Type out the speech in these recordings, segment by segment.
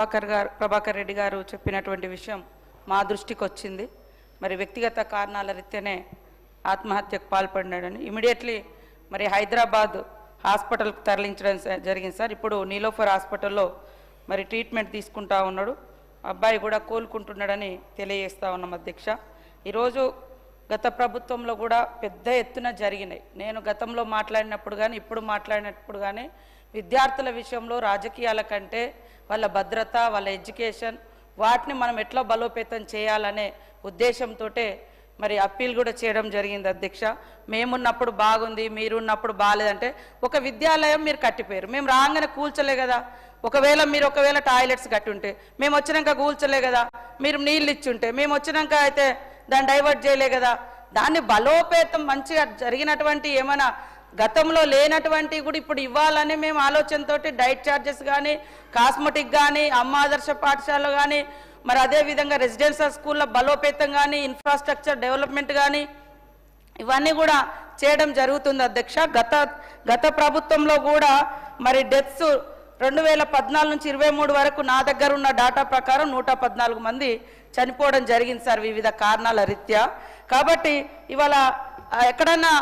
ప్రభాకర్ రెడ్డి గారు చెప్పినటువంటి విషయం మా దృష్టికి వచ్చింది. మరి వ్యక్తిగత కారణాల రీత్యానే ఆత్మహత్యకు పాల్పడినాడని ఇమీడియట్లీ మరి హైదరాబాద్ హాస్పిటల్కి తరలించడం జరిగింది సార్. ఇప్పుడు నీలోఫర్ హాస్పిటల్లో మరి ట్రీట్మెంట్ తీసుకుంటా ఉన్నాడు. అబ్బాయి కూడా కోలుకుంటున్నాడని తెలియజేస్తా ఉన్నాం అధ్యక్ష. ఈరోజు గత ప్రభుత్వంలో కూడా పెద్ద ఎత్తున జరిగినాయి. నేను గతంలో మాట్లాడినప్పుడు కానీ ఇప్పుడు మాట్లాడినప్పుడు కానీ విద్యార్థుల విషయంలో రాజకీయాల కంటే వాళ్ళ భద్రత, వాళ్ళ ఎడ్యుకేషన్, వాటిని మనం ఎట్లా బలోపేతం చేయాలనే ఉద్దేశంతో మరి అప్పీల్ కూడా చేయడం జరిగింది అధ్యక్ష. మేమున్నప్పుడు బాగుంది, మీరున్నప్పుడు బాగాలేదంటే ఒక విద్యాలయం మీరు కట్టిపోయారు, మేము రాగానే కూల్చలే కదా. ఒకవేళ టాయిలెట్స్ కట్టి ఉంటే మేము వచ్చినాక కూల్చలే కదా. మీరు నీళ్ళు ఇచ్చుంటే మేము వచ్చినాక అయితే దాన్ని డైవర్ట్ చేయలే కదా. దాన్ని బలోపేతం మంచిగా జరిగినటువంటి ఏమైనా గతంలో లేనటువంటి కూడా ఇప్పుడు ఇవ్వాలని మేము ఆలోచనతో డైట్ ఛార్జెస్ కానీ, కాస్మెటిక్ కానీ, అమ్మ ఆదర్శ పాఠశాలలో కానీ, మరి అదేవిధంగా రెసిడెన్షియల్ స్కూళ్ళ బలోపేతం కానీ, ఇన్ఫ్రాస్ట్రక్చర్ డెవలప్మెంట్ కానీ ఇవన్నీ కూడా చేయడం జరుగుతుంది అధ్యక్ష. గత ప్రభుత్వంలో కూడా మరి డెత్స్ 2014 నుంచి 23 వరకు నా దగ్గర ఉన్న డాటా ప్రకారం 114 మంది చనిపోవడం జరిగింది సార్ వివిధ కారణాల రీత్యా. కాబట్టి ఇవాళ ఎక్కడన్నా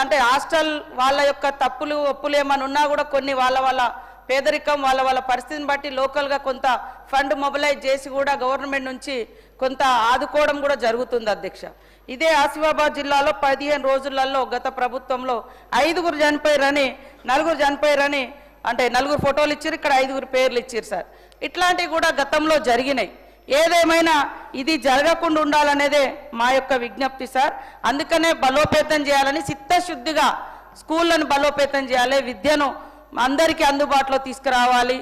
అంటే హాస్టల్ వాళ్ళ యొక్క తప్పులు ఒప్పులు ఏమైనా ఉన్నా కూడా కొన్ని వాళ్ళ పేదరికం వాళ్ళ పరిస్థితిని బట్టి లోకల్గా కొంత ఫండ్ మొబిలైజ్ చేసి కూడా గవర్నమెంట్ నుంచి కొంత ఆదుకోవడం కూడా జరుగుతుంది అధ్యక్ష. ఇదే ఆసిఫాబాద్ జిల్లాలో 15 రోజులలో గత ప్రభుత్వంలో 5 చనిపోయారని 4 చనిపోయారని అంటే 4 ఫోటోలు ఇచ్చారు, ఇక్కడ 5 పేర్లు ఇచ్చారు సార్. ఇట్లాంటివి కూడా గతంలో జరిగినాయి. ఏదేమైనా ఇది జరగకుండా ఉండాలనేదే మా యొక్క విజ్ఞప్తి సార్. అందుకనే బలోపేతం చేయాలని చిత్తశుద్ధిగా స్కూళ్ళను బలోపేతం చేయాలి, విద్యను అందరికీ అందుబాటులో తీసుకురావాలి.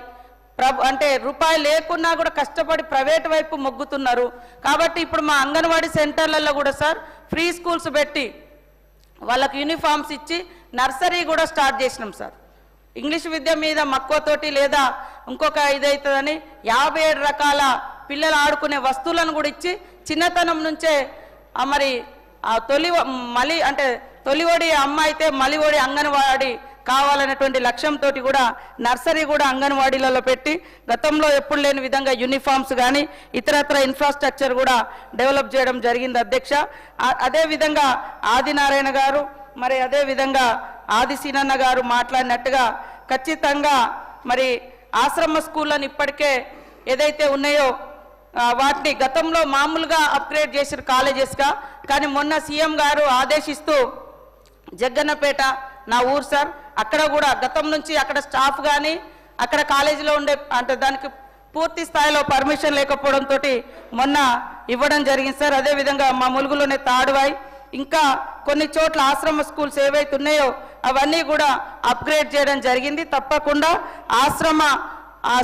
అంటే రూపాయి లేకున్నా కూడా కష్టపడి ప్రైవేట్ వైపు మొగ్గుతున్నారు. కాబట్టి ఇప్పుడు మా అంగన్వాడీ సెంటర్లలో కూడా సార్ ఫ్రీ స్కూల్స్ పెట్టి వాళ్ళకు యూనిఫామ్స్ ఇచ్చి నర్సరీ కూడా స్టార్ట్ చేసినాం సార్. ఇంగ్లీష్ విద్య మీద మక్కువతోటి లేదా ఇంకొక ఇదవుతుందని 57 రకాల పిల్లలు ఆడుకునే వస్తువులను కూడా ఇచ్చి చిన్నతనం నుంచే మరి తొలివడి అమ్మ అయితే మలివడి అంగన్వాడీ కావాలనేటువంటి లక్ష్యంతో కూడా నర్సరీ కూడా అంగన్వాడీలలో పెట్టి గతంలో ఎప్పుడు లేని విధంగా యూనిఫామ్స్ కానీ ఇతరత్ర ఇన్ఫ్రాస్ట్రక్చర్ కూడా డెవలప్ చేయడం జరిగింది అధ్యక్ష. అదేవిధంగా ఆదినారాయణ గారు మరి అదేవిధంగా ఆదిశీనన్న గారు మాట్లాడినట్టుగా ఖచ్చితంగా మరి ఆశ్రమ స్కూళ్ళని ఇప్పటికే ఏదైతే ఉన్నాయో వాటిని గతంలో మామూలుగా అప్గ్రేడ్ చేశారు కాలేజెస్గా. కానీ మొన్న సీఎం గారు ఆదేశిస్తూ జగ్గన్నపేట నా ఊరు సార్, అక్కడ కూడా గతం నుంచి అక్కడ స్టాఫ్ కానీ అక్కడ కాలేజీలో ఉండే అంటే దానికి పూర్తి స్థాయిలో పర్మిషన్ లేకపోవడంతో మొన్న ఇవ్వడం జరిగింది సార్. అదేవిధంగా మా ములుగులోనే తాడువాయి ఇంకా కొన్ని చోట్ల ఆశ్రమ స్కూల్స్ ఏవైతే ఉన్నాయో అవన్నీ కూడా అప్గ్రేడ్ చేయడం జరిగింది. తప్పకుండా ఆశ్రమ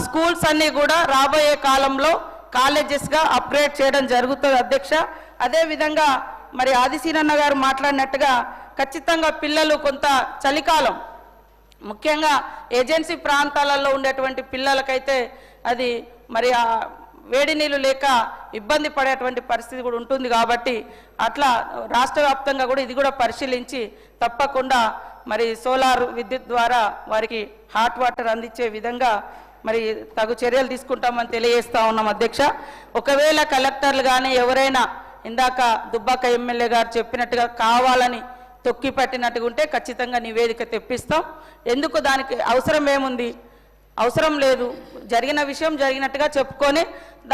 స్కూల్స్ అన్నీ కూడా రాబోయే కాలంలో కాలేజెస్గా అప్గ్రేడ్ చేయడం జరుగుతుంది అధ్యక్ష. అదేవిధంగా మరి ఆదిశీనన్న గారు మాట్లాడినట్టుగా ఖచ్చితంగా పిల్లలు కొంత చలికాలం ముఖ్యంగా ఏజెన్సీ ప్రాంతాలలో ఉండేటువంటి పిల్లలకైతే అది మరి వేడి నీళ్ళు లేక ఇబ్బంది పడేటువంటి పరిస్థితి కూడా ఉంటుంది. కాబట్టి అట్లా రాష్ట్ర వ్యాప్తంగా కూడా ఇది కూడా పరిశీలించి తప్పకుండా మరి సోలార్ విద్యుత్ ద్వారా వారికి హాట్ వాటర్ అందించే విధంగా మరి తగు చర్యలు తీసుకుంటామని తెలియజేస్తా ఉన్నాం అధ్యక్ష. ఒకవేళ కలెక్టర్లు కానీ ఎవరైనా ఇందాక దుబ్బాక ఎమ్మెల్యే గారు చెప్పినట్టుగా కావాలని తొక్కి పట్టినట్టుగా ఉంటే ఖచ్చితంగా నివేదిక తెప్పిస్తాం. ఎందుకు దానికి అవసరం ఏముంది? అవసరం లేదు. జరిగిన విషయం జరిగినట్టుగా చెప్పుకొని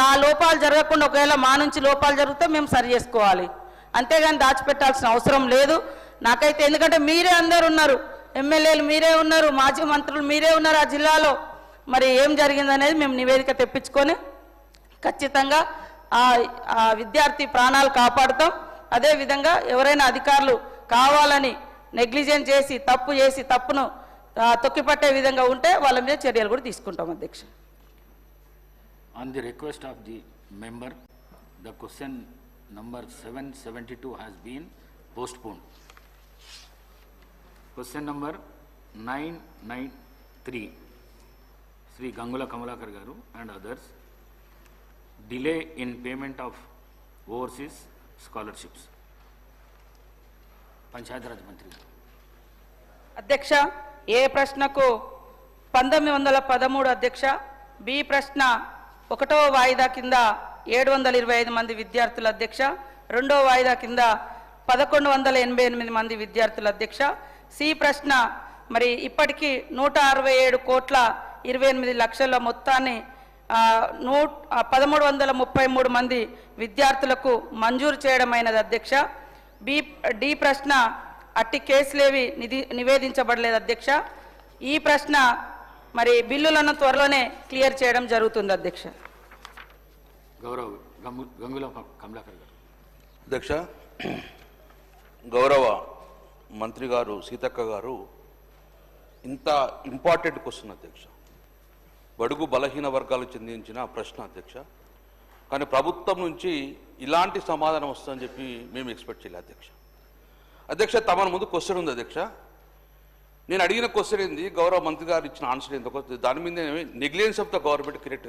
ఆ లోపాలు జరగకుండా ఒకవేళ మా నుంచి లోపాలు జరిగితే మేము సరి చేసుకోవాలి, అంతేగాని దాచిపెట్టాల్సిన అవసరం లేదు నాకైతే. ఎందుకంటే మీరే అందరు ఉన్నారు, ఎమ్మెల్యేలు మీరే ఉన్నారు, మాజీ మంత్రులు మీరే ఉన్నారు ఆ జిల్లాలో. మరి ఏం జరిగిందనేది మేము నివేదిక తెప్పించుకొని ఖచ్చితంగా ఆ విద్యార్థి ప్రాణాలు కాపాడుతాం. అదేవిధంగా ఎవరైనా అధికారులు కావాలని నెగ్లిజెన్స్ చేసి తప్పును తొక్కిపట్టే విధంగా ఉంటే వాళ్ళ మీద చర్యలు కూడా తీసుకుంటాం అధ్యక్ష. On the request of the member, the question number 772 has been postponed. Question number 993, Sri Gangula Kamalakar Garu and others, delay in payment of overseas scholarships. Panchayat Raj Mantri. అధ్యక్ష, ఏ ప్రశ్నకు 1913 అధ్యక్ష బి ప్రశ్న 1వ వాయిదా కింద 725 మంది విద్యార్థుల అధ్యక్ష, 2వ వాయిదా కింద 1188 మంది విద్యార్థుల అధ్యక్ష. సి ప్రశ్న మరి ఇప్పటికీ 167 కోట్ల 28 లక్షల మొత్తాన్ని 1333 మంది విద్యార్థులకు మంజూరు చేయడమైనది అధ్యక్ష. డి ప్రశ్న అట్టి కేసులేవి నివేదించబడలేదు అధ్యక్ష. ఈ ప్రశ్న మరి బిల్లులను త్వరలోనే క్లియర్ చేయడం జరుగుతుంది అధ్యక్ష. గౌరవ గంగుల కమలాకర్ గారు. అధ్యక్ష, గౌరవ మంత్రి గారు సీతక్క గారు ఇంత ఇంపార్టెంట్ క్వశ్చన్ అధ్యక్ష, బడుగు బలహీన వర్గాలకు చెందించిన ప్రశ్న అధ్యక్ష. కానీ ప్రభుత్వం నుంచి ఇలాంటి సమాధానం వస్తుందని చెప్పి మేము ఎక్స్పెక్ట్ చేయలేదు అధ్యక్ష. అధ్యక్ష, తమ ముందు క్వశ్చన్ ఉంది అధ్యక్ష. నేను అడిగిన క్వశ్చన్ ఏంది, గౌరవ మంత్రి గారు ఇచ్చిన ఆన్సర్ ఏందో దాని మీద negligence of the government create